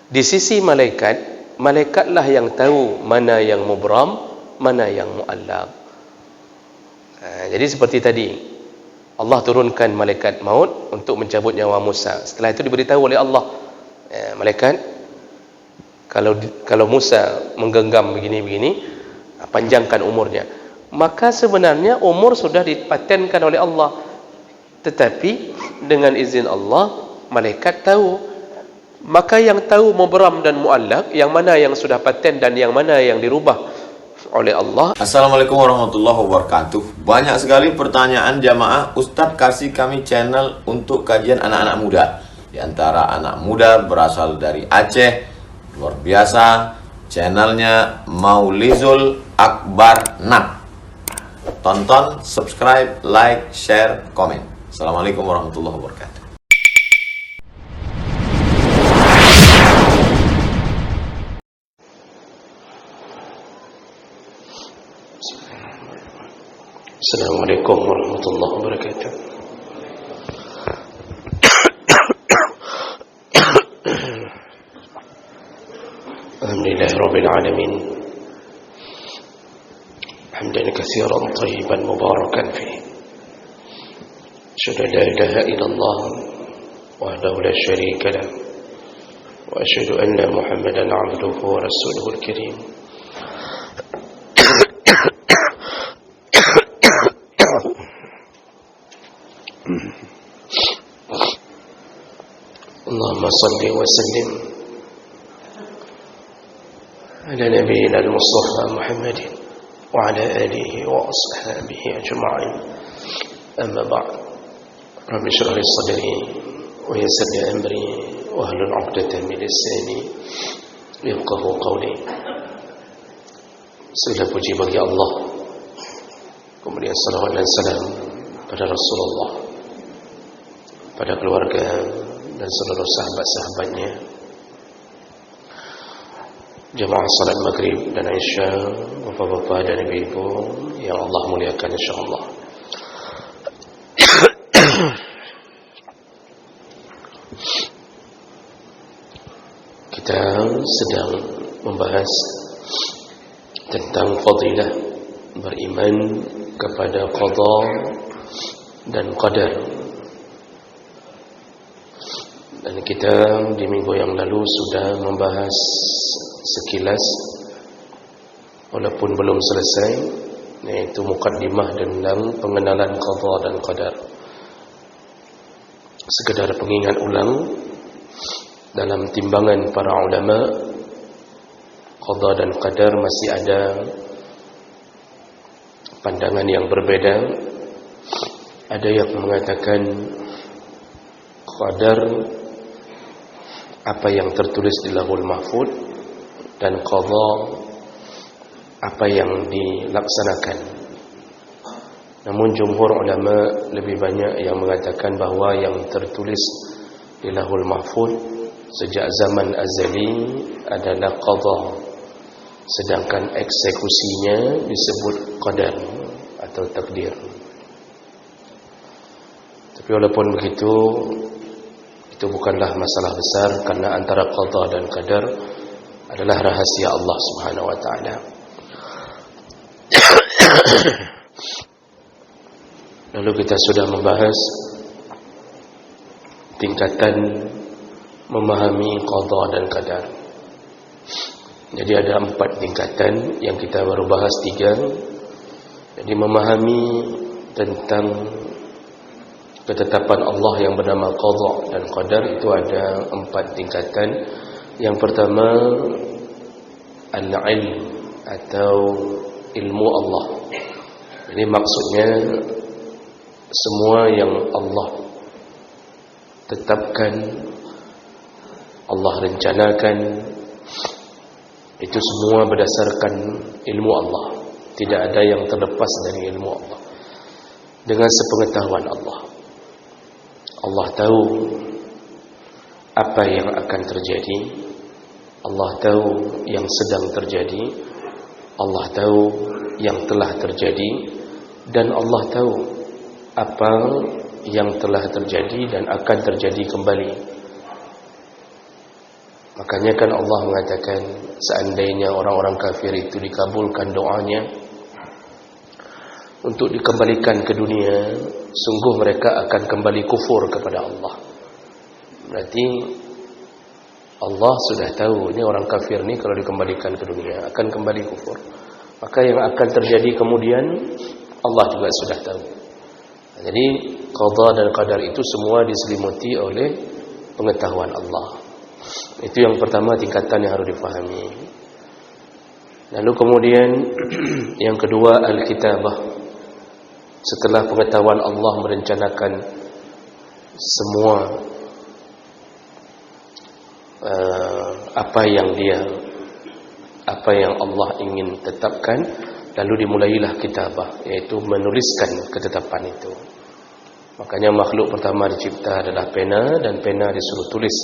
Di sisi malaikat, malaikatlah yang tahu mana yang mubram, mana yang muallaq. Jadi seperti tadi, Allah turunkan malaikat maut untuk mencabut nyawa Musa. Setelah itu diberitahu oleh Allah, malaikat, kalau Musa menggenggam begini-begini, panjangkan umurnya. Maka sebenarnya umur sudah dipatenkan oleh Allah, tetapi dengan izin Allah, malaikat tahu. Maka yang tahu mubram dan muallaq, yang mana yang sudah paten dan yang mana yang dirubah oleh Allah. Assalamualaikum warahmatullahi wabarakatuh. Banyak sekali pertanyaan jamaah, Ustadz kasih kami channel untuk kajian anak-anak muda. Di antara anak muda berasal dari Aceh, luar biasa, channelnya Maulizul Akbar Nab. Tonton, subscribe, like, share, komen. Assalamualaikum warahmatullahi wabarakatuh. Assalamualaikum warahmatullahi wabarakatuh. Alhamdulillah rabbil alamin. Hamdan katsiran thayyiban mubarakan fihi. Asyhadu an la ilaha illallah wahdahu la syarika lah. Wa asyhadu anna Muhammadan 'abduhu wa rasuluhul karim. Allahumma salli wa sallim ala nabiyyina al-Mustafa Muhammadin wa ala alihi wa ashabihi ajma'in. Amma ba'd. Rabbi shrah li sadri wa yassir li amri wa hlul 'uqdatam min lisani yafqahu qawli. Segala puji bagi Allah, kemudian salawat dan salam pada Rasulullah, pada keluarga dan seluruh sahabat-sahabatnya, jamaah salat maghrib dan isya, bapak-bapak dan ibu-ibu yang Allah muliakan insyaallah. Kita sedang membahas tentang fadilah beriman kepada qada dan qadar. Dan kita di minggu yang lalu sudah membahas sekilas, walaupun belum selesai, yaitu mukaddimah tentang pengenalan qada dan qadar. Sekedar pengingat ulang, dalam timbangan para ulama, qada dan qadar masih ada pandangan yang berbeda. Ada yang mengatakan qadar apa yang tertulis di Lauhul Mahfuz, dan qada apa yang dilaksanakan. Namun jumhur ulama lebih banyak yang mengatakan bahawa yang tertulis di Lauhul Mahfuz sejak zaman azali adalah qada, sedangkan eksekusinya disebut qadar atau takdir. Tapi walaupun begitu, itu bukanlah masalah besar, karena antara qada dan qadar adalah rahasia Allah Subhanahu wa taala. Lalu kita sudah membahas tingkatan memahami qada dan qadar. Jadi ada 4 tingkatan, yang kita baru bahas 3. Jadi memahami tentang ketetapan Allah yang bernama qada dan qadar itu ada 4 tingkatan. Yang pertama, al-ilm atau ilmu Allah. Jadi maksudnya semua yang Allah tetapkan, Allah rencanakan, itu semua berdasarkan ilmu Allah. Tidak ada yang terlepas dari ilmu Allah. Dengan sepengetahuan Allah, Allah tahu apa yang akan terjadi, Allah tahu yang sedang terjadi, Allah tahu yang telah terjadi, dan Allah tahu apa yang telah terjadi dan akan terjadi kembali. Makanya kan Allah mengatakan seandainya orang-orang kafir itu dikabulkan doanya untuk dikembalikan ke dunia, sungguh mereka akan kembali kufur kepada Allah. Berarti Allah sudah tahu ini orang kafir ni kalau dikembalikan ke dunia akan kembali kufur. Maka yang akan terjadi kemudian Allah juga sudah tahu. Jadi qada dan qadar itu semua diselimuti oleh pengetahuan Allah. Itu yang pertama, tingkatan yang harus difahami. Lalu kemudian yang kedua, al-kitabah. Setelah pengetahuan Allah merencanakan semua apa yang Allah ingin tetapkan, lalu dimulailah kitabah, yaitu menuliskan ketetapan itu. Makanya makhluk pertama dicipta adalah pena, dan pena disuruh tulis.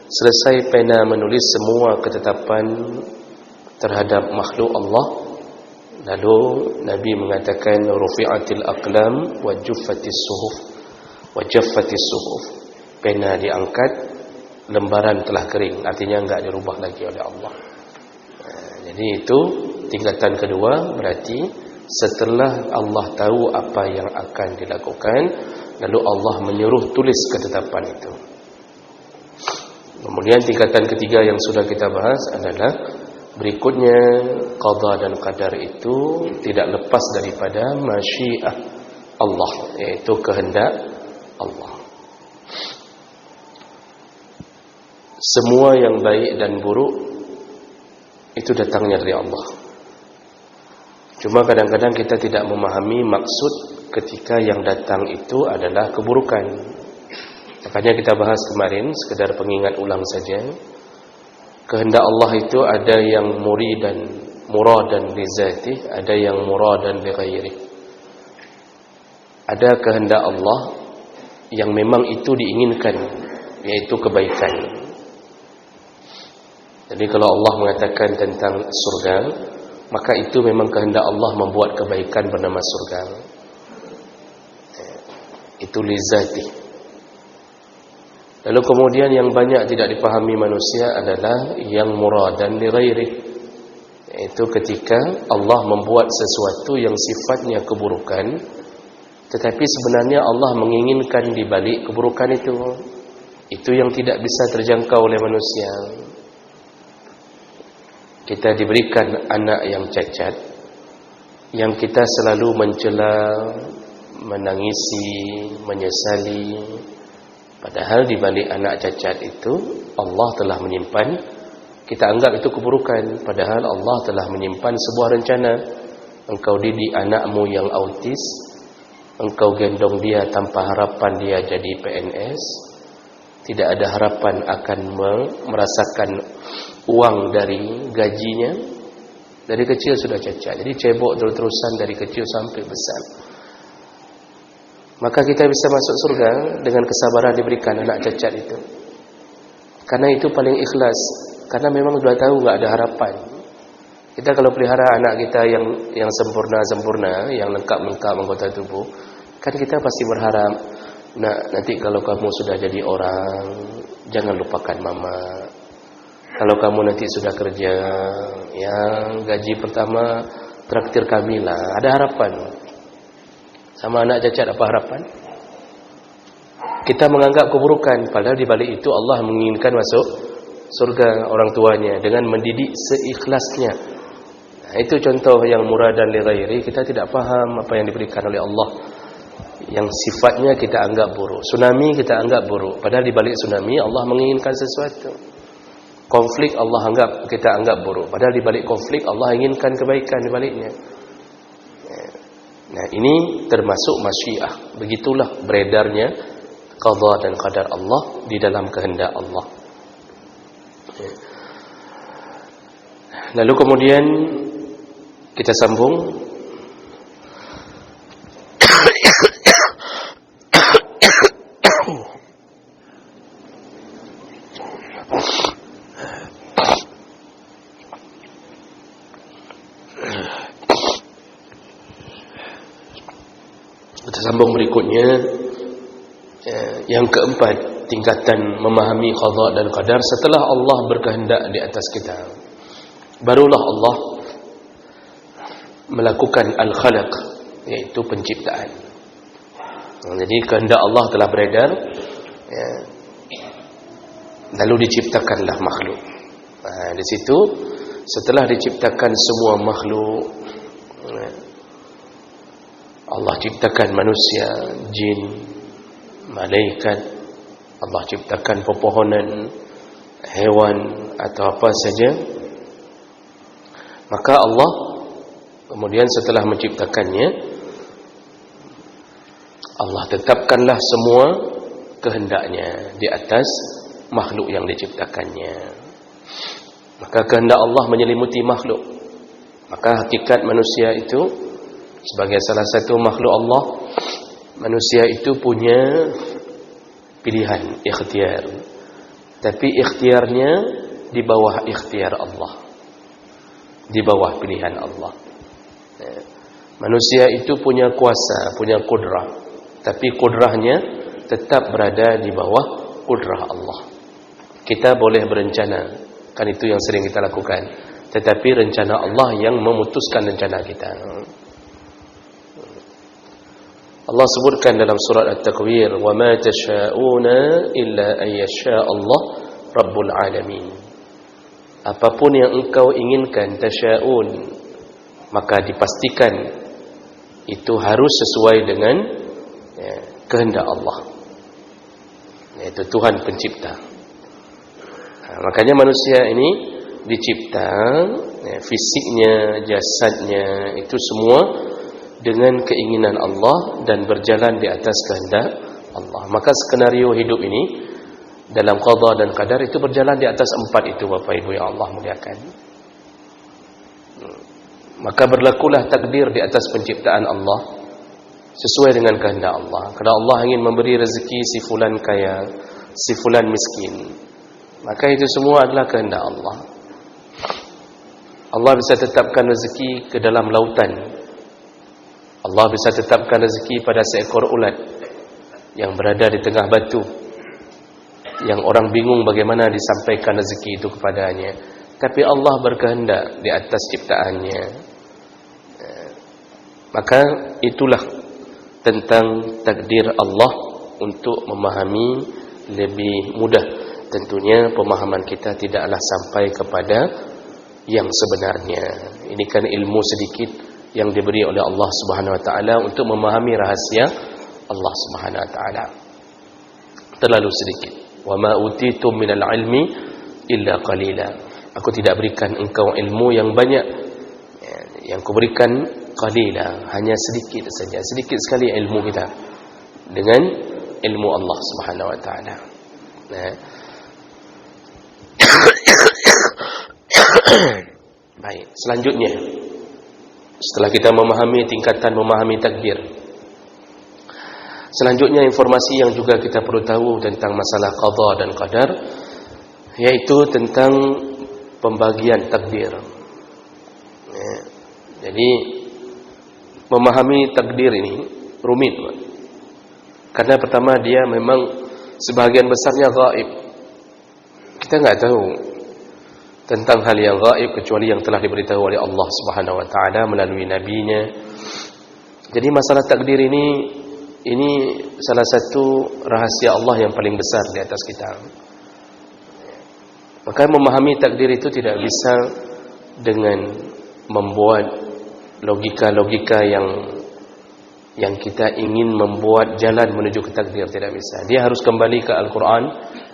Selesai pena menulis semua ketetapan terhadap makhluk Allah, lalu Nabi mengatakan rufi'atil aqlam wa juffatis suhuf wa jaffatis suhuf. Pena diangkat, lembaran telah kering, artinya enggak dirubah lagi oleh Allah. Jadi itu tingkatan kedua, berarti setelah Allah tahu apa yang akan dilakukan, lalu Allah menyuruh tulis ketetapan itu. Kemudian tingkatan ketiga yang sudah kita bahas adalah berikutnya, qada dan qadar itu tidak lepas daripada masyiah Allah, yaitu kehendak Allah. Semua yang baik dan buruk itu datangnya dari Allah. Cuma kadang-kadang kita tidak memahami maksud ketika yang datang itu adalah keburukan. Makanya kita bahas kemarin, sekedar pengingat ulang saja. Kehendak Allah itu ada yang muradan li zatih, ada yang muradan li ghairih. Ada kehendak Allah yang memang itu diinginkan, yaitu kebaikan. Jadi kalau Allah mengatakan tentang surga, maka itu memang kehendak Allah membuat kebaikan bernama surga. Itu li zatih. Lalu kemudian yang banyak tidak dipahami manusia adalah yang muradan li ghairih, yaitu ketika Allah membuat sesuatu yang sifatnya keburukan, tetapi sebenarnya Allah menginginkan di balik keburukan itu. Itu yang tidak bisa terjangkau oleh manusia. Kita diberikan anak yang cacat, yang kita selalu mencela, menangisi, menyesali. Padahal di balik anak cacat itu Allah telah menyimpan, kita anggap itu keburukan, padahal Allah telah menyimpan sebuah rencana. Engkau didik anakmu yang autis, engkau gendong dia tanpa harapan dia jadi PNS, tidak ada harapan akan merasakan uang dari gajinya. Dari kecil sudah cacat, jadi cebok terus-terusan dari kecil sampai besar. Maka kita bisa masuk surga dengan kesabaran diberikan anak cacat itu. Karena itu paling ikhlas. Karena memang sudah tahu enggak ada harapan. Kita kalau pelihara anak kita yang sempurna, yang lengkap anggota tubuh, kan kita pasti berharap, nanti kalau kamu sudah jadi orang, jangan lupakan mama. Kalau kamu nanti sudah kerja, yang gaji pertama traktir kami lah. Ada harapan. Sama anak cacat apa harapan? Kita menganggap keburukan, padahal di balik itu Allah menginginkan masuk surga orang tuanya dengan mendidik seikhlasnya. Nah, itu contoh yang muradan li ghairi. Kita tidak faham apa yang diberikan oleh Allah, yang sifatnya kita anggap buruk. Tsunami kita anggap buruk, padahal di balik tsunami Allah menginginkan sesuatu. Konflik kita anggap buruk, padahal di balik konflik Allah inginkan kebaikan di baliknya. Nah, ini termasuk masyiah. Begitulah beredarnya qada dan qadar Allah di dalam kehendak Allah. Lalu kemudian kita sambung. Kita sambung berikutnya. Yang keempat, tingkatan memahami qada dan qadar setelah Allah berkehendak di atas kita. Barulah Allah melakukan al-khalaq, yaitu penciptaan. Jadi kehendak Allah telah beredar, ya, lalu diciptakanlah makhluk. Di situ setelah diciptakan semua makhluk, Allah ciptakan manusia, jin, malaikat, Allah ciptakan pepohonan, hewan atau apa saja. Maka Allah kemudian setelah menciptakannya, Allah tetapkanlah semua kehendaknya di atas makhluk yang diciptakannya. Maka kehendak Allah menyelimuti makhluk. Maka hakikat manusia itu sebagai salah satu makhluk Allah, manusia itu punya pilihan, ikhtiar. Tapi ikhtiarnya di bawah ikhtiar Allah, di bawah pilihan Allah. Manusia itu punya kuasa, punya kudrah, tapi kudrahnya tetap berada di bawah kudrah Allah. Kita boleh berencana, kan itu yang sering kita lakukan, tetapi rencana Allah yang memutuskan rencana kita. Allah sebutkan dalam surat At-Takwir, wa ma tasha'una illa an yasha' Allah Rabbul Alamin. Apapun yang engkau inginkan, tasha'un, maka dipastikan itu harus sesuai dengan kehendak Allah, yaitu Tuhan pencipta. Makanya manusia ini dicipta, fisiknya, jasadnya, itu semua dengan keinginan Allah dan berjalan di atas kehendak Allah. Maka skenario hidup ini dalam qada dan qadar itu berjalan di atas 4 itu, Bapak Ibu yang Allah muliakan. Maka berlakulah takdir di atas penciptaan Allah sesuai dengan kehendak Allah. Kalau Allah ingin memberi rezeki si fulan kaya, si fulan miskin, maka itu semua adalah kehendak Allah. Allah bisa tetapkan rezeki ke dalam lautan. Allah bisa tetapkan rezeki pada seekor ulat yang berada di tengah batu, yang orang bingung bagaimana disampaikan rezeki itu kepadanya. Tapi Allah berkehendak di atas ciptaannya. Maka itulah tentang takdir Allah untuk memahami lebih mudah. Tentunya pemahaman kita tidaklah sampai kepada yang sebenarnya. Ini kan ilmu sedikit yang diberi oleh Allah Subhanahu wa taala untuk memahami rahasia Allah Subhanahu wa taala. Terlalu sedikit. Wa ma utitum minal ilmi illa qalila. Aku tidak berikan engkau ilmu yang banyak. Yang kuberikan qalila, hanya sedikit saja. Sedikit sekali ilmu kita dengan ilmu Allah Subhanahu wa taala. Baik, selanjutnya setelah kita memahami tingkatan memahami takdir, selanjutnya informasi yang juga kita perlu tahu tentang masalah qada dan qadar, yaitu tentang pembagian takdir. Jadi memahami takdir ini rumit, karena pertama dia memang sebahagian besarnya gaib. Kita nggak tahu tentang hal yang gaib kecuali yang telah diberitahu oleh Allah Subhanahu wa taala melalui nabinya. Jadi masalah takdir ini salah satu rahasia Allah yang paling besar di atas kita. Maka memahami takdir itu tidak bisa dengan membuat logika-logika yang kita ingin membuat jalan menuju ke takdir, tidak bisa. Dia harus kembali ke Al-Quran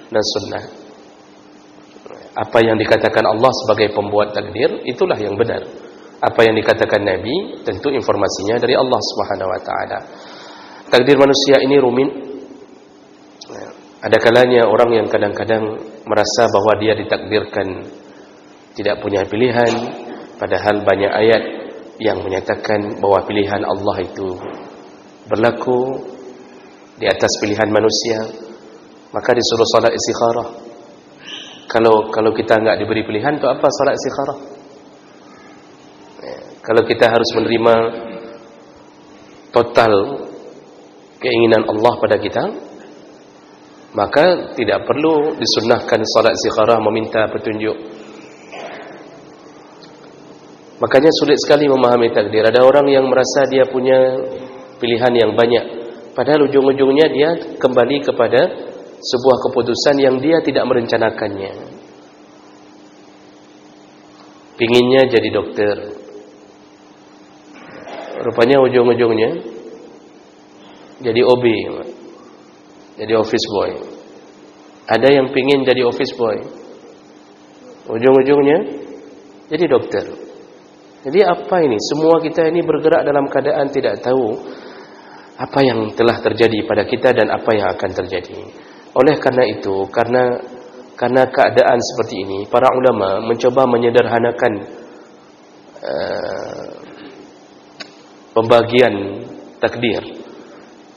dan Sunnah. Apa yang dikatakan Allah sebagai pembuat takdir, itulah yang benar. Apa yang dikatakan Nabi, tentu informasinya dari Allah Subhanahu wa taala. Takdir manusia ini rumit. Ada kalanya orang yang kadang-kadang merasa bahwa dia ditakdirkan tidak punya pilihan, padahal banyak ayat yang menyatakan bahwa pilihan Allah itu berlaku di atas pilihan manusia. Maka disuruh salat istikharah. Kalau kita enggak diberi pilihan, itu apa salat istikharah? Kalau kita harus menerima total keinginan Allah pada kita, maka tidak perlu disunnahkan salat istikharah meminta petunjuk. Makanya sulit sekali memahami takdir. Ada orang yang merasa dia punya pilihan yang banyak, padahal ujung-ujungnya dia kembali kepada sebuah keputusan yang dia tidak merencanakannya. Pinginnya jadi dokter, rupanya ujung-ujungnya jadi OB, jadi office boy. Ada yang pingin jadi office boy, ujung-ujungnya jadi dokter. Jadi apa ini? Semua kita ini bergerak dalam keadaan tidak tahu apa yang telah terjadi pada kita dan apa yang akan terjadi. Oleh karena itu, karena keadaan seperti ini, para ulama mencoba menyederhanakan pembagian takdir,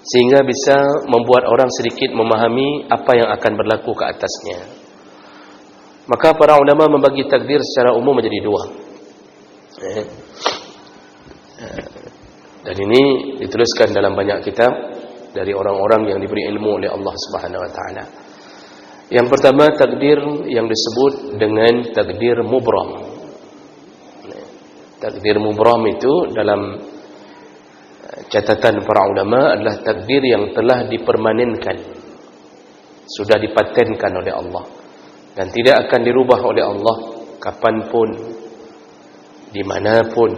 sehingga bisa membuat orang sedikit memahami apa yang akan berlaku ke atasnya. Maka para ulama membagi takdir secara umum menjadi dua. Dan ini dituliskan dalam banyak kitab dari orang-orang yang diberi ilmu oleh Allah Subhanahu wa taala. Yang pertama, takdir yang disebut dengan takdir mubram. Takdir mubram itu dalam catatan para ulama adalah takdir yang telah dipermanenkan, sudah dipatenkan oleh Allah dan tidak akan dirubah oleh Allah kapanpun, dimanapun.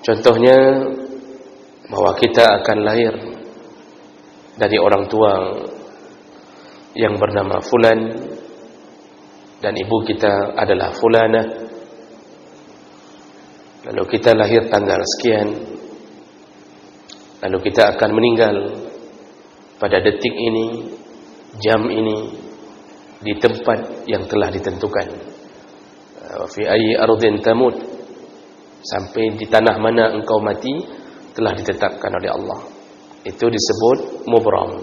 Contohnya, bahwa kita akan lahir dari orang tua yang bernama Fulan dan ibu kita adalah Fulanah. Lalu kita lahir tanggal sekian, lalu kita akan meninggal pada detik ini, jam ini, di tempat yang telah ditentukan. Fi ayyi ardin tamut, sampai di tanah mana engkau mati telah ditetapkan oleh Allah. Itu disebut mubram.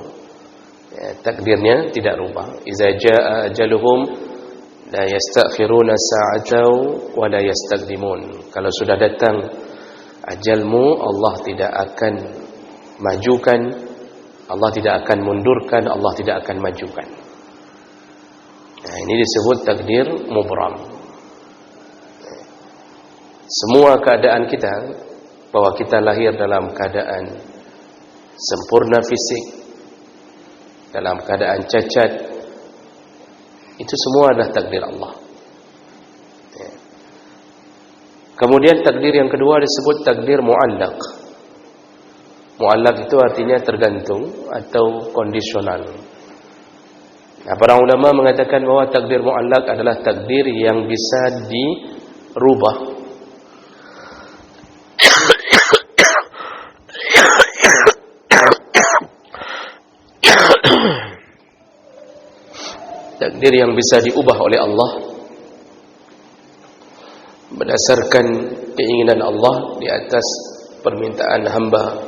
Takdirnya tidak rubah. Iza jaa ajaluhum la yastakhiruna sa'atan wa la yastaqdimun. Kalau sudah datang ajalmu, Allah tidak akan majukan, Allah tidak akan mundurkan, Allah tidak akan majukan. Nah, ini disebut takdir mubram. Semua keadaan kita, bahwa kita lahir dalam keadaan sempurna fisik, dalam keadaan cacat, itu semua adalah takdir Allah. Kemudian takdir yang kedua disebut takdir mu'allaq. Mu'allaq itu artinya tergantung atau kondisional. Nah, para ulama mengatakan bahwa takdir mu'allaq adalah takdir yang bisa dirubah. Takdir yang bisa diubah oleh Allah berdasarkan keinginan Allah di atas permintaan hamba.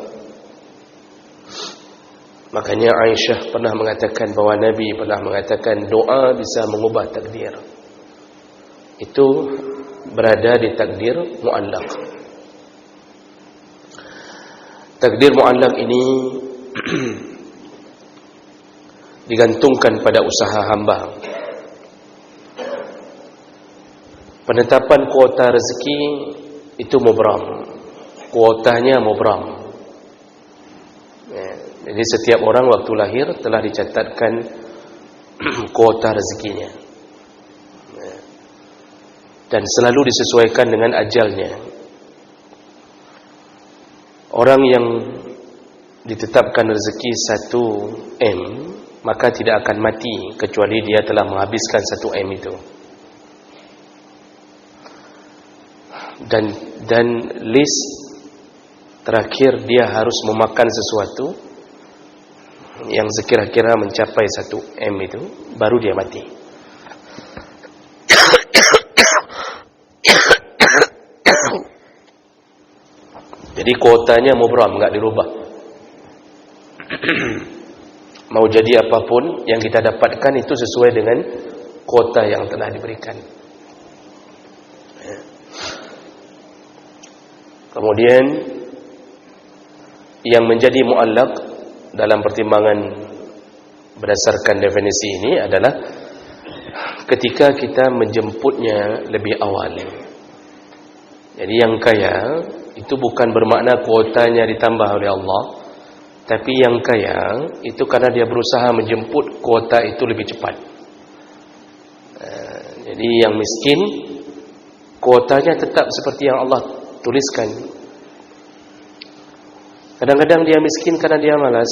Makanya Aisyah pernah mengatakan bahwa Nabi pernah mengatakan doa bisa mengubah takdir. Itu berada di takdir mu'allaq. Takdir mu'allaq ini digantungkan pada usaha hamba. Penetapan kuota rezeki itu mubram, kuotanya mubram. Jadi setiap orang waktu lahir telah dicatatkan kuota rezekinya, dan selalu disesuaikan dengan ajalnya. Orang yang ditetapkan rezeki 1 M, maka tidak akan mati kecuali dia telah menghabiskan 1 M itu. Dan list terakhir dia harus memakan sesuatu yang sekira-kira mencapai 1 M itu, baru dia mati. Jadi kuotanya mubram, enggak dirubah. Mau jadi apapun yang kita dapatkan itu sesuai dengan kuota yang telah diberikan. Kemudian yang menjadi mu'allaq dalam pertimbangan berdasarkan definisi ini adalah ketika kita menjemputnya lebih awal. Jadi yang kaya itu bukan bermakna kuotanya ditambah oleh Allah, tapi yang kaya itu karena dia berusaha menjemput kuota itu lebih cepat. Jadi yang miskin kuotanya tetap seperti yang Allah tuliskan. Kadang-kadang dia miskin karena dia malas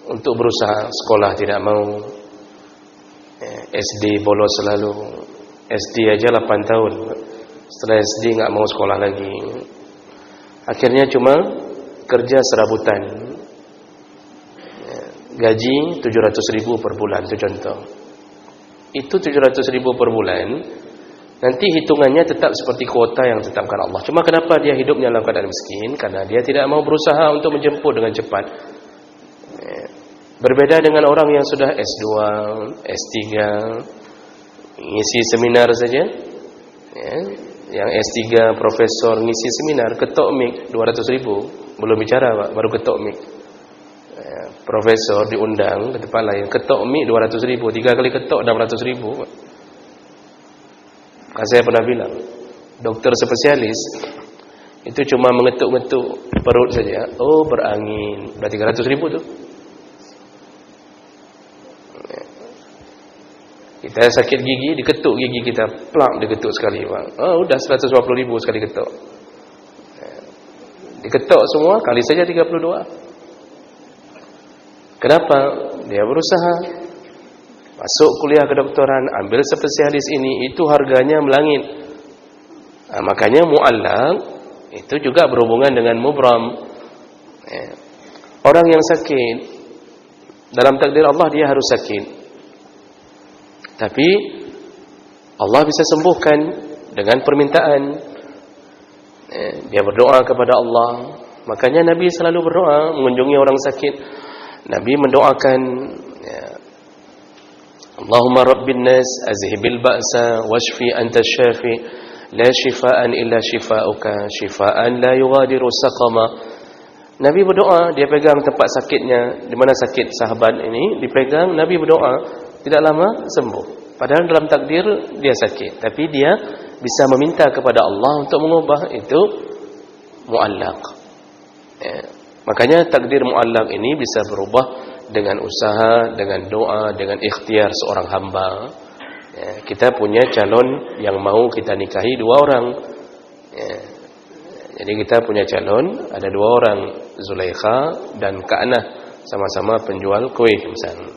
untuk berusaha, sekolah tidak mau, SD bolos selalu, SD aja 8 tahun, setelah SD nggak mau sekolah lagi, akhirnya cuma kerja serabutan, gaji 700.000 per bulan, itu contoh. Itu 700.000 per bulan, nanti hitungannya tetap seperti kuota yang ditetapkan Allah. Cuma kenapa dia hidupnya dalam keadaan miskin? Karena dia tidak mau berusaha untuk menjemput dengan cepat. Berbeda dengan orang yang sudah S2, S3, ngisi seminar saja. Yang S3 profesor ngisi seminar, ketok mic 200.000, belum bicara Pak, baru ketok mic. Profesor diundang ke tempat lain, ketok mic 200.000, 3 kali ketok 600.000. Saya pernah bilang, dokter spesialis itu cuma mengetuk-ngetuk perut saja, oh berangin, berarti 300.000 tuh. Kita sakit gigi, diketuk gigi kita, plak diketuk sekali Pak. Oh udah 150.000 sekali ketuk. Diketuk semua kali saja 32. Kenapa? Dia berusaha masuk kuliah kedokteran, ambil spesialis ini, itu harganya melangit. Makanya mu'allaq itu juga berhubungan dengan mubram. Orang yang sakit, dalam takdir Allah dia harus sakit, tapi Allah bisa sembuhkan dengan permintaan. Dia berdoa kepada Allah. Makanya Nabi selalu berdoa mengunjungi orang sakit. Nabi mendoakan, Allahumma rabbin nas azhibil ba'sa washfi anta syafi la shifaan illa shifauka shifaan la yughadiru saqama. Nabi berdoa, dia pegang tempat sakitnya, di mana sakit sahabat ini dipegang, Nabi berdoa, tidak lama sembuh. Padahal dalam takdir dia sakit, tapi dia bisa meminta kepada Allah untuk mengubah, itu mu'allaq. Makanya takdir mu'allaq ini bisa berubah dengan usaha, dengan doa, dengan ikhtiar seorang hamba. Kita punya calon yang mau kita nikahi 2 orang. Jadi kita punya calon, ada 2 orang, Zulaikha dan Ka'nah, sama-sama penjual kue misalnya.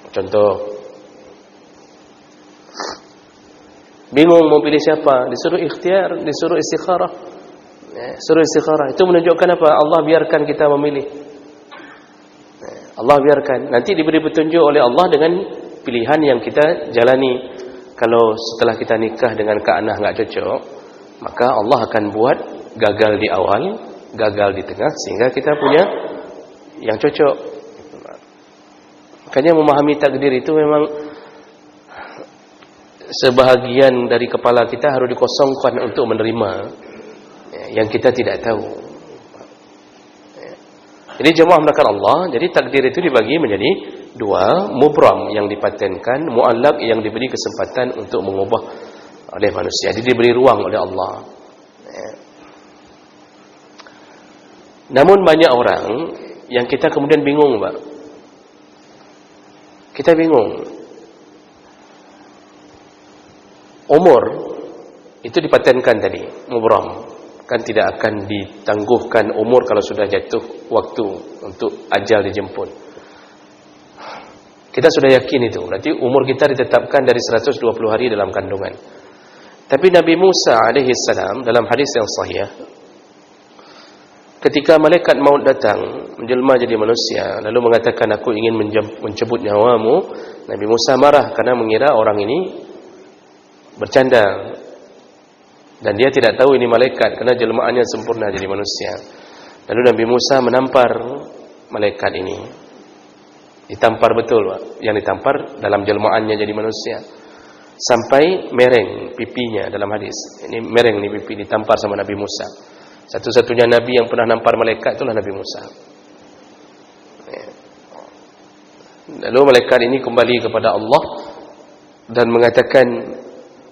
Contoh, bingung mau pilih siapa, disuruh ikhtiar, disuruh istikharah. Suruh istikharah, itu menunjukkan apa? Allah biarkan kita memilih. Allah biarkan, nanti diberi petunjuk oleh Allah dengan pilihan yang kita jalani. Kalau setelah kita nikah dengan Ka'nah enggak cocok, maka Allah akan buat gagal di awal, gagal di tengah, sehingga kita punya yang cocok. Makanya memahami takdir itu memang sebahagian dari kepala kita harus dikosongkan untuk menerima yang kita tidak tahu. Jadi jemaah melakukan Allah, jadi takdir itu dibagi menjadi 2, mubram yang dipatenkan, mu'allaq yang diberi kesempatan untuk mengubah oleh manusia, jadi diberi ruang oleh Allah. Namun banyak orang yang kita kemudian bingung Pak. Kita bingung. Umur itu dipatenkan tadi, mubram. Kan tidak akan ditangguhkan umur kalau sudah jatuh waktu untuk ajal dijemput. Kita sudah yakin itu. Berarti umur kita ditetapkan dari 120 hari dalam kandungan. Tapi Nabi Musa alaihi salam dalam hadis yang sahih, ketika malaikat maut datang menjelma jadi manusia lalu mengatakan aku ingin mencabut nyawamu, Nabi Musa marah karena mengira orang ini bercanda. Dan dia tidak tahu ini malaikat karena jelmaannya sempurna jadi manusia. Lalu Nabi Musa menampar malaikat ini. Ditampar betul Pak. Yang ditampar dalam jelmaannya jadi manusia. Sampai mereng pipinya dalam hadis. Ini mereng nih pipi, ditampar sama Nabi Musa. Satu-satunya Nabi yang pernah nampar malaikat itulah Nabi Musa. Lalu malaikat ini kembali kepada Allah dan mengatakan,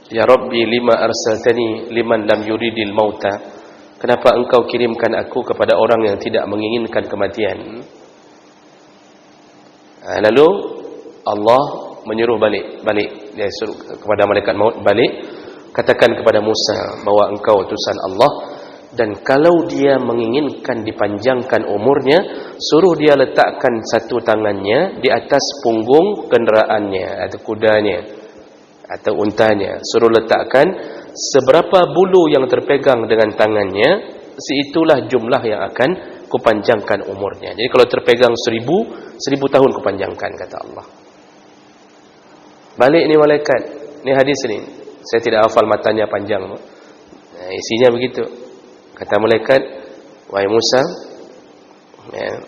Ya Rabbi, lima arsaltani liman lam yuridil mauta. Kenapa engkau kirimkan aku kepada orang yang tidak menginginkan kematian? Lalu Allah menyuruh balik. Dia suruh kepada malaikat maut balik, katakan kepada Musa bahwa engkau utusan Allah, dan kalau dia menginginkan dipanjangkan umurnya, suruh dia letakkan satu tangannya di atas punggung kenderaannya atau kudanya atau untanya. Suruh letakkan seberapa bulu yang terpegang dengan tangannya, seitulah jumlah yang akan kupanjangkan umurnya. Jadi kalau terpegang 1000 tahun kupanjangkan, kata Allah. Balik ni malaikat, ni hadis ni. Saya tidak hafal matanya panjang. Isinya begitu. Kata malaikat, wahai Musa, ya,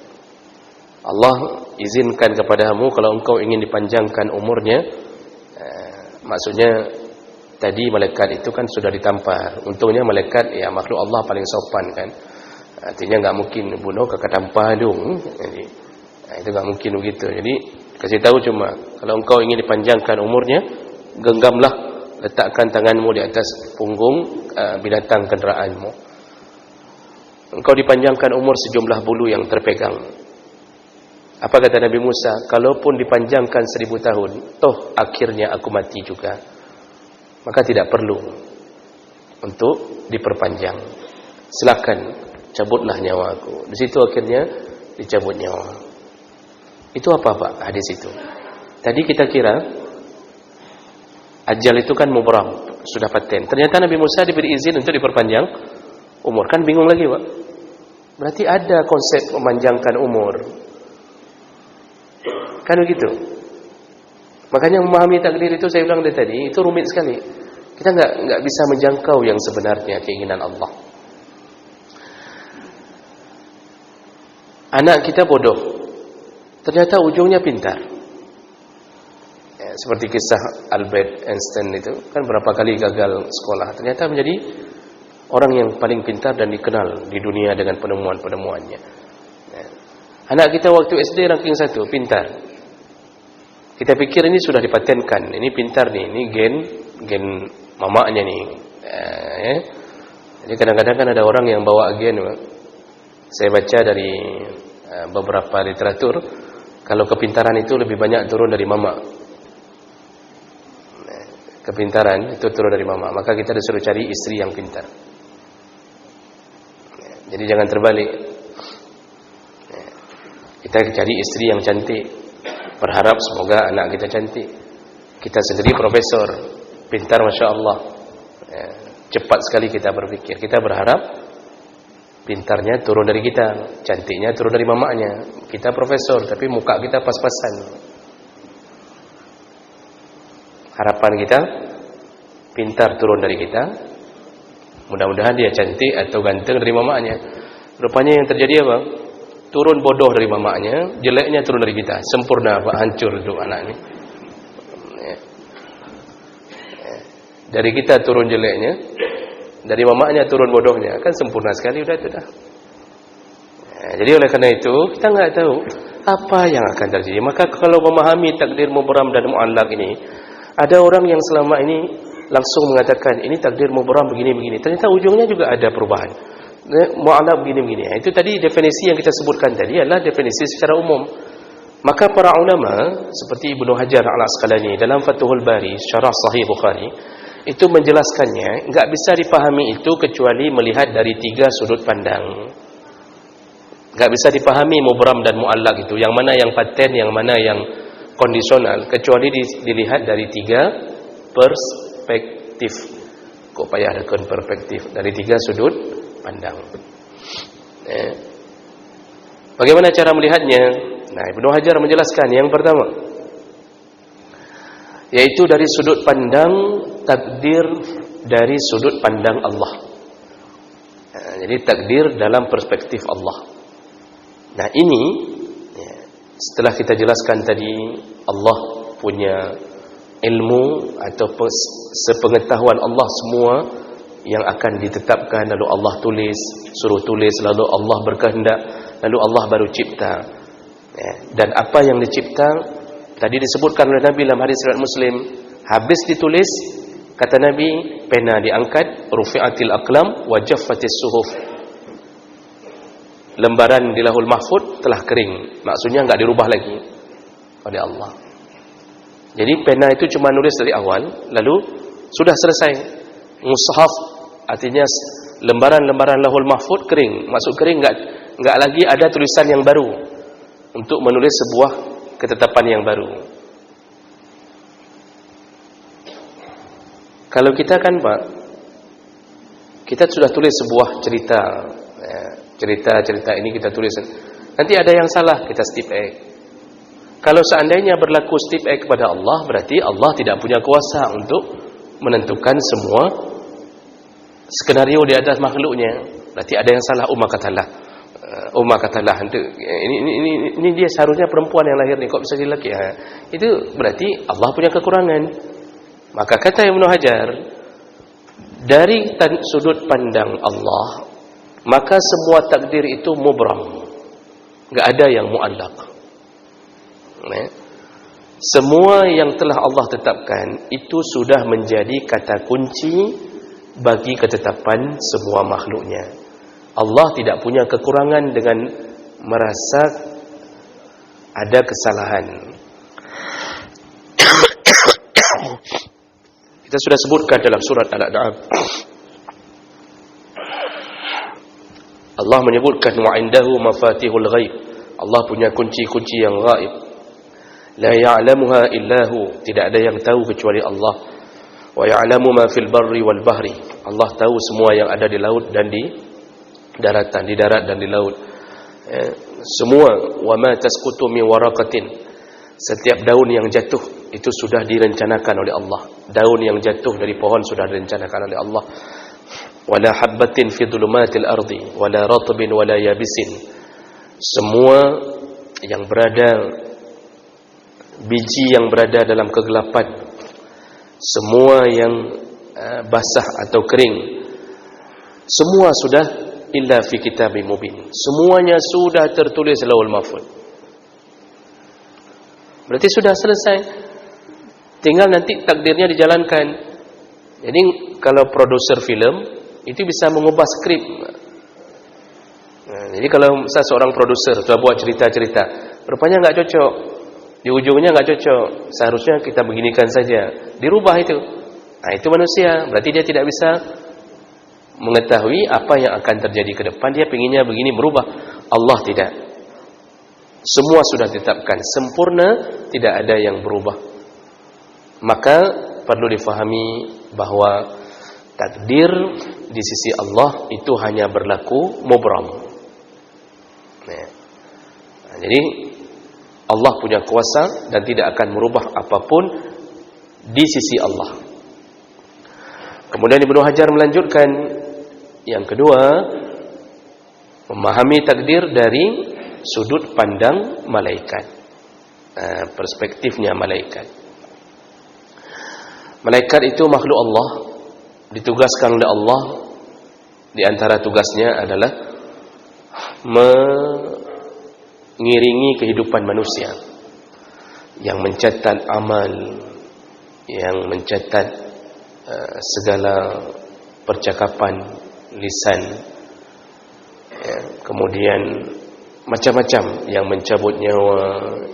Allah izinkan kepadamu kalau engkau ingin dipanjangkan umurnya. Maksudnya tadi malaikat itu kan sudah ditampar. Untungnya malaikat ya makhluk Allah paling sopan kan. Artinya enggak mungkin bunuh kakak tampar dong. Jadi itu enggak mungkin begitu. Jadi kasih tahu cuma kalau engkau ingin dipanjangkan umurnya, genggamlah, letakkan tanganmu di atas punggung binatang kenderaanmu. Engkau dipanjangkan umur sejumlah bulu yang terpegang. Apa kata Nabi Musa? Kalaupun dipanjangkan 1000 tahun, toh akhirnya aku mati juga, maka tidak perlu untuk diperpanjang. Silakan cabutlah nyawaku. Di situ akhirnya dicabut nyawa. Itu apa Pak hadis itu? Tadi kita kira ajal itu kan mubram, sudah paten. Ternyata Nabi Musa diberi izin untuk diperpanjang umur. Kan bingung lagi Pak. Berarti ada konsep memanjangkan umur. Kan begitu. Makanya memahami takdir itu, saya bilang dari tadi, itu rumit sekali. Kita enggak bisa menjangkau yang sebenarnya keinginan Allah. Anak kita bodoh, ternyata ujungnya pintar. Ya, seperti kisah Albert Einstein itu, kan berapa kali gagal sekolah, ternyata menjadi orang yang paling pintar dan dikenal di dunia dengan penemuan-penemuannya. Ya. Anak kita waktu SD ranking 1, pintar. Kita pikir ini sudah dipatenkan, ini pintar nih, ini gen mamaknya nih. Ya. Jadi kadang-kadang kan ada orang yang bawa gen. Saya baca dari beberapa literatur, kalau kepintaran itu lebih banyak turun dari mama. Kepintaran itu turun dari mama, maka kita disuruh cari istri yang pintar. Jadi jangan terbalik. Kita cari istri yang cantik, berharap semoga anak kita cantik. Kita sendiri profesor, pintar Masya Allah, cepat sekali kita berpikir. Kita berharap pintarnya turun dari kita, cantiknya turun dari mamanya. Kita profesor, tapi muka kita pas-pasan. Harapan kita pintar turun dari kita, mudah-mudahan dia cantik atau ganteng dari mamanya. Rupanya yang terjadi apa? Turun bodoh dari mamanya, jeleknya turun dari kita. Sempurna Pak, hancur itu anak ini. Dari kita turun jeleknya, dari mamanya turun bodohnya, kan sempurna sekali udah itu dah. Jadi oleh karena itu kita nggak tahu apa yang akan terjadi. Maka kalau memahami takdir mubram dan muallaq ini, ada orang yang selama ini langsung mengatakan ini takdir mubram begini-begini. Ternyata ujungnya juga ada perubahan. Mu'allaq begini-begini. Itu tadi definisi yang kita sebutkan tadi adalah definisi secara umum. Maka para ulama seperti Ibnu Hajar Al-Asqalani dalam Fathul Bari syarah Sahih Bukhari itu menjelaskannya, enggak bisa dipahami itu kecuali melihat dari 3 sudut pandang. Enggak bisa dipahami mubram dan mu'allaq itu, yang mana yang paten, yang mana yang kondisional, kecuali dilihat dari 3 perspektif. Kok payah ada perspektif? Dari 3 sudut pandang. Bagaimana cara melihatnya? Nah, Ibnu Hajar menjelaskan yang pertama, yaitu dari sudut pandang takdir, dari sudut pandang Allah. Jadi takdir dalam perspektif Allah. Nah ini, setelah kita jelaskan tadi, Allah punya ilmu atau sepengetahuan Allah semua yang akan ditetapkan, lalu Allah tulis, suruh tulis, lalu Allah berkehendak, lalu Allah baru cipta. Dan apa yang dicipta Tadi disebutkan oleh Nabi dalam hadis riwayat Muslim, habis ditulis, kata Nabi, pena diangkat, rufi'atil aqlam wa jaffatis suhuf. Lembaran di Lauhul Mahfuz telah kering. Maksudnya enggak dirubah lagi oleh Allah. Jadi pena itu cuma nulis dari awal, lalu sudah selesai. Mushaf artinya lembaran-lembaran Lauhul Mahfuz kering. Maksud kering enggak lagi ada tulisan yang baru untuk menulis sebuah ketetapan yang baru. Kalau kita kan Pak, kita sudah tulis sebuah cerita, cerita ini kita tulis. Nanti ada yang salah, kita step back. Kalau seandainya berlaku step back kepada Allah, berarti Allah tidak punya kuasa untuk menentukan semua skenario di atas makhluknya. Berarti ada yang salah. Umar katalah ini dia seharusnya perempuan yang lahir ni, kok bisa jadi lelaki? Itu berarti Allah punya kekurangan. Maka kata Ibnu Hajar, dari sudut pandang Allah, maka semua takdir itu mubram, enggak ada yang muallaq. Semua yang telah Allah tetapkan itu sudah menjadi kata kunci bagi ketetapan semua makhluknya. Allah tidak punya kekurangan dengan merasa ada kesalahan. Kita sudah sebutkan dalam surat Al-An'am, Allah menyebutkan wa indahu mafatihul ghaib. Allah punya kunci-kunci yang gaib. La ya'lamuha illahu, tidak ada yang tahu kecuali Allah. Wa ya'lamu ma fil barri wal bahri. Allah tahu semua yang ada di laut dan di daratan, di darat dan di laut. Semua. Wa ma tasqutu min waraqatin. Setiap daun yang jatuh itu sudah direncanakan oleh Allah. Daun yang jatuh dari pohon sudah direncanakan oleh Allah. Wala habbatin fi dhulumatil ardi wala ratbin wala yabisin. Semua yang berada, biji yang berada dalam kegelapan, semua yang basah atau kering, semua sudah illa fi kitabim mubin. Semuanya sudah tertulis Lauhul Mahfuz. Berarti sudah selesai. Tinggal nanti takdirnya dijalankan. Jadi kalau produser film itu bisa mengubah skrip. Jadi kalau seorang produser sudah buat cerita-cerita, rupanya enggak cocok, di ujungnya enggak cocok, seharusnya kita beginikan saja, dirubah itu. Nah, itu manusia, berarti dia tidak bisa mengetahui apa yang akan terjadi ke depan. Dia pengennya begini, berubah. Allah tidak. Semua sudah ditetapkan sempurna, tidak ada yang berubah. Maka perlu difahami bahwa takdir di sisi Allah itu hanya berlaku mubram. Jadi Allah punya kuasa dan tidak akan merubah apapun di sisi Allah. Kemudian Ibnu Hajar melanjutkan yang kedua, memahami takdir dari sudut pandang malaikat, perspektifnya malaikat. Malaikat itu makhluk Allah, ditugaskan oleh Allah. Di antara tugasnya adalah mengiringi kehidupan manusia, yang mencatat amal, yang mencatat segala percakapan lisan, kemudian macam-macam, yang mencabut nyawa,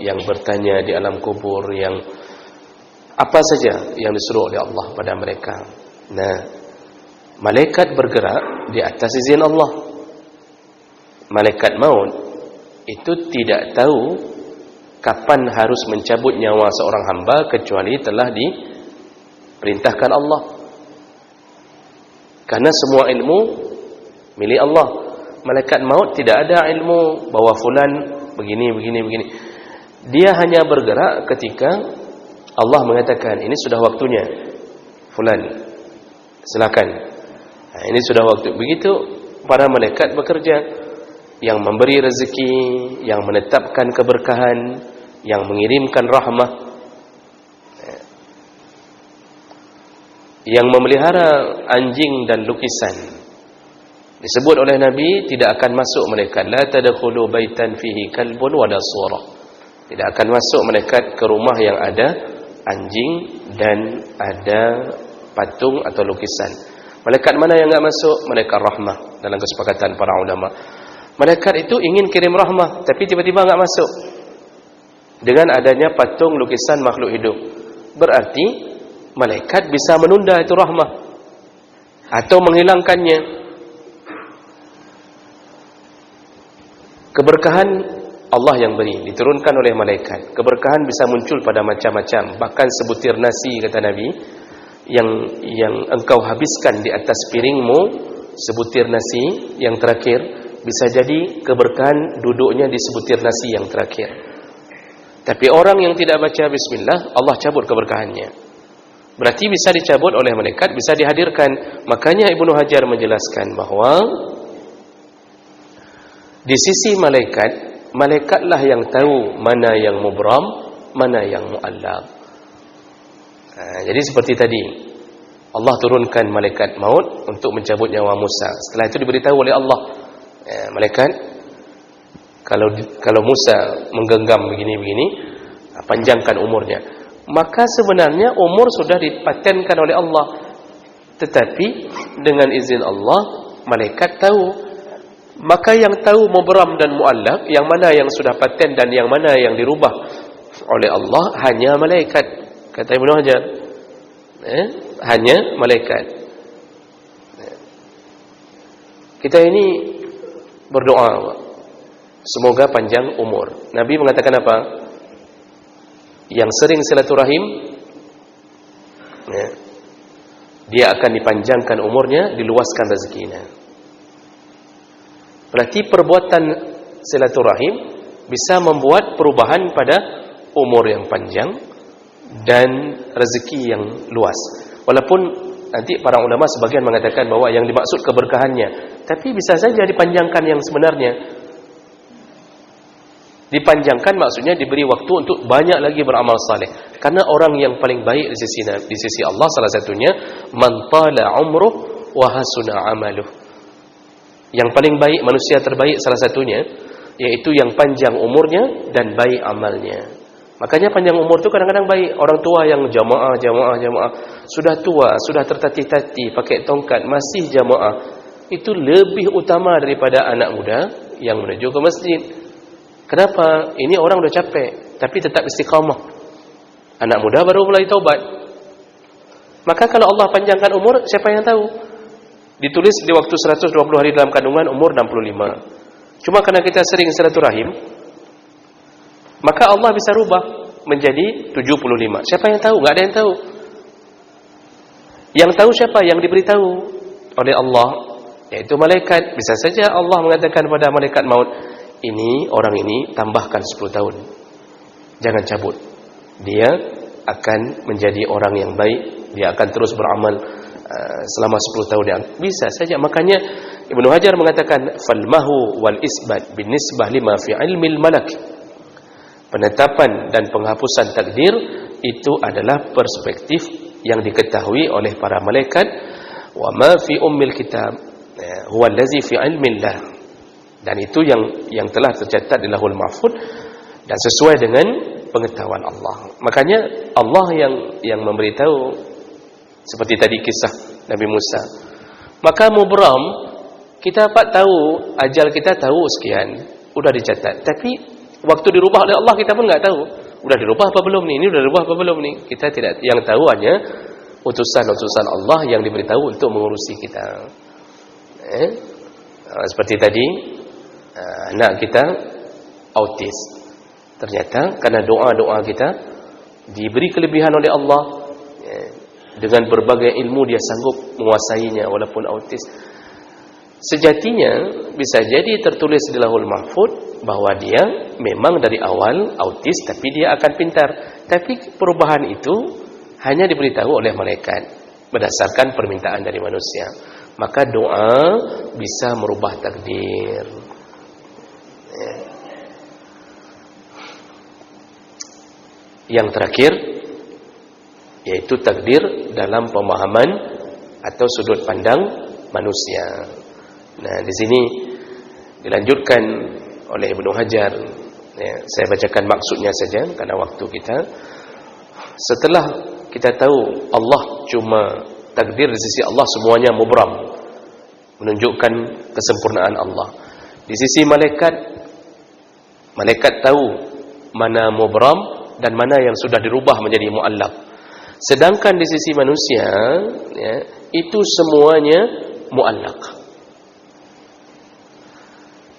yang bertanya di alam kubur, yang apa saja yang disuruh oleh Allah pada mereka. Nah, malaikat bergerak di atas izin Allah. Malaikat maut itu tidak tahu kapan harus mencabut nyawa seorang hamba kecuali telah diperintahkan Allah. Karena semua ilmu milik Allah. Malaikat maut tidak ada ilmu bahwa fulan begini. Dia hanya bergerak ketika Allah mengatakan, ini sudah waktunya, fulan, silakan. Nah, ini sudah waktu. Begitu para malaikat bekerja, yang memberi rezeki, yang menetapkan keberkahan, yang mengirimkan rahmah, yang memelihara anjing dan lukisan. Disebut oleh Nabi, tidak akan masuk malaikat. La tadkhulu baitan fihi kalbun wala surah. Tidak akan masuk malaikat ke rumah yang ada anjing dan ada patung atau lukisan. Malaikat mana yang enggak masuk? Malaikat rahmah, dalam kesepakatan para ulama. Malaikat itu ingin kirim rahmah, tapi tiba-tiba enggak masuk dengan adanya patung lukisan makhluk hidup. Berarti malaikat bisa menunda itu rahmah atau menghilangkannya. Keberkahan Allah yang beri, diturunkan oleh malaikat. Keberkahan bisa muncul pada macam-macam, bahkan sebutir nasi, kata Nabi, yang engkau habiskan di atas piringmu, sebutir nasi yang terakhir, bisa jadi keberkahan duduknya di sebutir nasi yang terakhir. Tapi orang yang tidak baca bismillah, Allah cabut keberkahannya. Berarti bisa dicabut oleh malaikat, bisa dihadirkan. Makanya Ibnu Hajar menjelaskan bahwa di sisi malaikat, malaikatlah yang tahu mana yang mubram, mana yang mu'allaq. Jadi seperti tadi, Allah turunkan malaikat maut untuk mencabut nyawa Musa. Setelah itu diberitahu oleh Allah, malaikat, kalau Musa menggenggam begini-begini, panjangkan umurnya. Maka sebenarnya umur sudah dipatenkan oleh Allah. Tetapi dengan izin Allah, malaikat tahu. Maka yang tahu mubram dan mu'allaq, yang mana yang sudah paten dan yang mana yang dirubah oleh Allah, hanya malaikat. Kata Ibnu Hajar, hanya malaikat. Kita ini berdoa, semoga panjang umur. Nabi mengatakan apa? Yang sering silaturahim, dia akan dipanjangkan umurnya, diluaskan rezekinya. Berarti perbuatan silaturahim bisa membuat perubahan pada umur yang panjang dan rezeki yang luas. Walaupun nanti para ulama sebagian mengatakan bahwa yang dimaksud keberkahannya, tapi bisa saja dipanjangkan yang sebenarnya. Dipanjangkan maksudnya diberi waktu untuk banyak lagi beramal saleh. Karena orang yang paling baik di sisi Allah salah satunya man tala umruh wa hasuna amaluh. Yang paling baik, manusia terbaik salah satunya, yaitu yang panjang umurnya dan baik amalnya. Makanya panjang umur itu kadang-kadang baik. Orang tua yang jamaah, sudah tua, sudah tertatih-tatih, pakai tongkat, masih jamaah, itu lebih utama daripada anak muda yang menuju ke masjid. Kenapa? Ini orang sudah capek, tapi tetap istiqamah. Anak muda baru mulai taubat. Maka kalau Allah panjangkan umur, siapa yang tahu? Ditulis di waktu 120 hari dalam kandungan, umur 65. Cuma karena kita sering silaturahim, maka Allah bisa rubah menjadi 75. Siapa yang tahu? Enggak ada yang tahu. Yang tahu siapa? Yang diberitahu oleh Allah, yaitu malaikat. Bisa saja Allah mengatakan pada malaikat maut, ini orang ini tambahkan 10 tahun. Jangan cabut. Dia akan menjadi orang yang baik, dia akan terus beramal selama 10 tahun yang bisa saja. Makanya Ibnu Hajar mengatakan falmahu wal isbat binisbah lima fi ilmil malak. Penetapan dan penghapusan takdir itu adalah perspektif yang diketahui oleh para malaikat. Wa ma fi ummil kitab huwa allazi fi ilmillah. Dan itu yang telah tercatat di Lauhul Mahfuz dan sesuai dengan pengetahuan Allah. Makanya Allah yang memberitahu. Seperti tadi kisah Nabi Musa. Maka mubram, kita tahu, ajal kita tahu sekian, udah dicatat. Tapi waktu dirubah oleh Allah kita pun nggak tahu. Udah dirubah apa belum nih? Ini udah dirubah apa belum nih? Kita tidak. Yang tahu hanya utusan-utusan Allah yang diberitahu untuk mengurusi kita. Seperti tadi, anak kita autis. Ternyata karena doa-doa kita diberi kelebihan oleh Allah. Dengan berbagai ilmu dia sanggup menguasainya walaupun autis. Sejatinya bisa jadi tertulis di Lauhul Mahfuz bahwa dia memang dari awal autis tapi dia akan pintar. Tapi perubahan itu hanya diberitahu oleh malaikat berdasarkan permintaan dari manusia. Maka doa bisa merubah takdir. Yang terakhir yaitu takdir dalam pemahaman atau sudut pandang manusia. Nah, di sini dilanjutkan oleh Ibnu Hajar Ya, saya bacakan maksudnya saja karena waktu kita. Setelah kita tahu Allah cuma takdir di sisi Allah semuanya mubram, menunjukkan kesempurnaan Allah. Di sisi malaikat, malaikat tahu mana mubram dan mana yang sudah dirubah menjadi muallaq. Sedangkan di sisi manusia, ya, itu semuanya muallaq.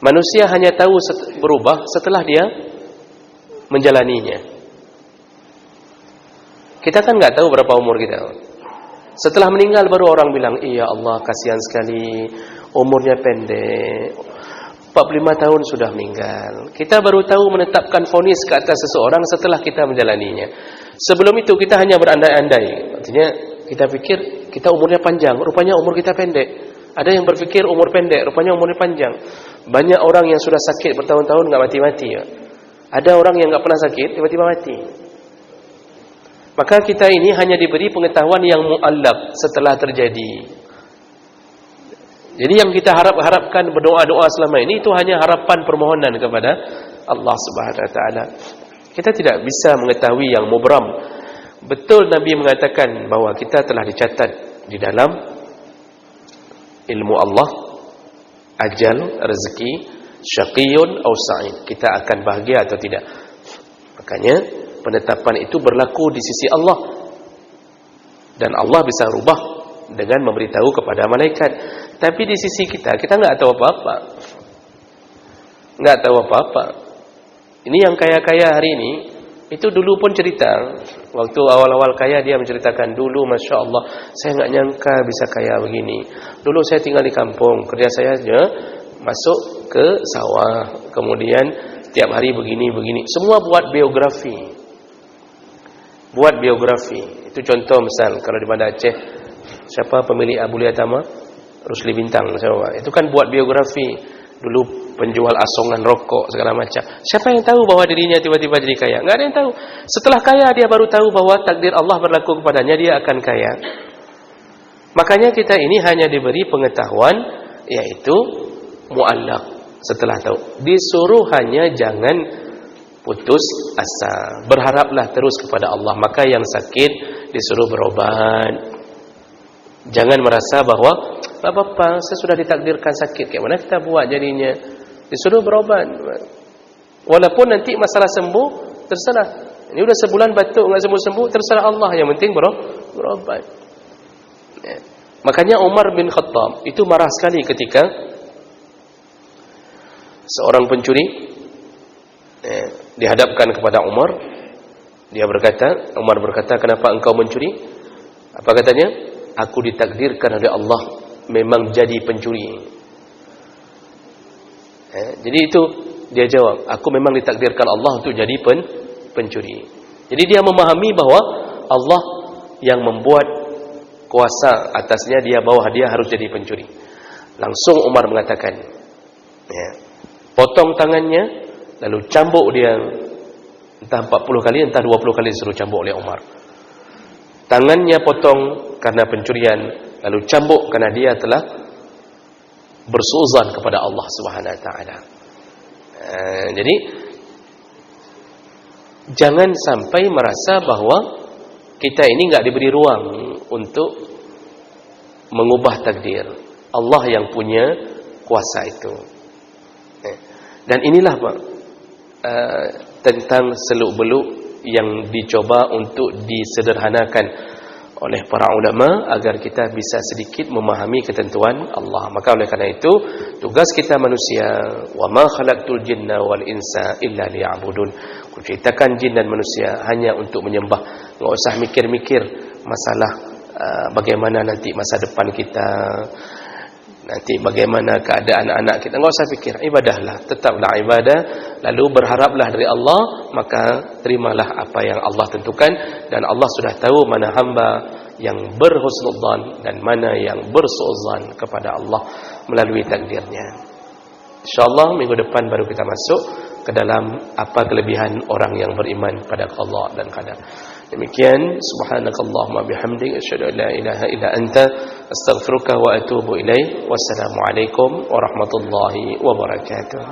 Manusia hanya tahu berubah setelah dia menjalaninya. Kita kan nggak tahu berapa umur kita. Setelah meninggal baru orang bilang, iya Allah kasihan sekali, umurnya pendek, 45 tahun sudah meninggal. Kita baru tahu menetapkan vonis ke atas seseorang setelah kita menjalaninya. Sebelum itu kita hanya berandai-andai. Artinya kita pikir kita umurnya panjang, rupanya umur kita pendek. Ada yang berfikir umur pendek, rupanya umurnya panjang. Banyak orang yang sudah sakit bertahun-tahun nggak mati-mati. Ya. Ada orang yang nggak pernah sakit tiba-tiba mati. Maka kita ini hanya diberi pengetahuan yang mu'allaq setelah terjadi. Jadi yang kita harapkan berdoa-doa selama ini itu hanya harapan permohonan kepada Allah Subhanahu wa taala. Kita tidak bisa mengetahui yang mubram. Betul Nabi mengatakan bahwa kita telah dicatat di dalam ilmu Allah, ajal, rezeki, syaqiyun aw sa'id. Kita akan bahagia atau tidak. Makanya penetapan itu berlaku di sisi Allah. Dan Allah bisa rubah dengan memberitahu kepada malaikat. Tapi di sisi kita enggak tahu apa-apa. Enggak tahu apa-apa. Ini yang kaya-kaya hari ini, itu dulu pun cerita. Waktu awal-awal kaya dia menceritakan, dulu Masya Allah, saya enggak nyangka bisa kaya begini. Dulu saya tinggal di kampung, kerja saya aja masuk ke sawah. Kemudian tiap hari begini-begini. Semua buat biografi. Buat biografi. Itu contoh misal, kalau di Banda Aceh, siapa pemilik Abu Liatama? Rusli Bintang. Itu kan buat biografi. Dulu penjual asongan rokok segala macam. Siapa yang tahu bahwa dirinya tiba-tiba jadi kaya? Enggak ada yang tahu. Setelah kaya dia baru tahu bahwa takdir Allah berlaku kepadanya, dia akan kaya. Makanya kita ini hanya diberi pengetahuan, yaitu mu'allaq setelah tahu. Disuruh hanya jangan putus asa. Berharaplah terus kepada Allah. Maka yang sakit disuruh berobat. Jangan merasa bahwa tak apa-apa, saya sudah ditakdirkan sakit. Kayak mana kita buat jadinya? Disuruh berobat. Walaupun nanti masalah sembuh, terserah. Ini udah sebulan batuk enggak sembuh-sembuh, terserah Allah. Yang penting berobat. Ya. Makanya Umar bin Khattab itu marah sekali ketika seorang pencuri dihadapkan kepada Umar. Umar berkata, kenapa engkau mencuri? Apa katanya? Aku ditakdirkan oleh Allah memang jadi pencuri. Jadi itu dia jawab, aku memang ditakdirkan Allah untuk jadi pencuri. Jadi dia memahami bahwa Allah yang membuat kuasa atasnya dia, bahwa dia harus jadi pencuri. Langsung Umar mengatakan, potong tangannya, lalu cambuk dia, entah 40 kali, entah 20 kali disuruh cambuk oleh Umar. Tangannya potong karena pencurian, lalu cambuk karena dia telah bersuuzan kepada Allah Subhanahu wa taala. Jadi jangan sampai merasa bahwa kita ini enggak diberi ruang untuk mengubah takdir. Allah yang punya kuasa itu. Dan inilah Pak, tentang seluk-beluk yang dicoba untuk disederhanakan oleh para ulama agar kita bisa sedikit memahami ketentuan Allah. Maka oleh karena itu tugas kita manusia, wa ma khalaqtul jinna wal insa illa liya'budun. Kuciptakan jin dan manusia hanya untuk menyembah. Enggak usah mikir-mikir masalah bagaimana nanti masa depan kita, nanti bagaimana keadaan anak kita. Enggak usah pikir, ibadahlah, tetaplah ibadah, lalu berharaplah dari Allah, maka terimalah apa yang Allah tentukan. Dan Allah sudah tahu mana hamba yang berhusnudzan dan mana yang bersuudzan kepada Allah melalui takdirnya. InsyaAllah minggu depan baru kita masuk ke dalam apa kelebihan orang yang beriman pada Allah dan qadar. Demikian, subhanakallahumma bihamdik, asyhadu an la ilaha illa anta, astaghfiruka wa atubu ilaik. Wassalamualaikum warahmatullahi wabarakatuh.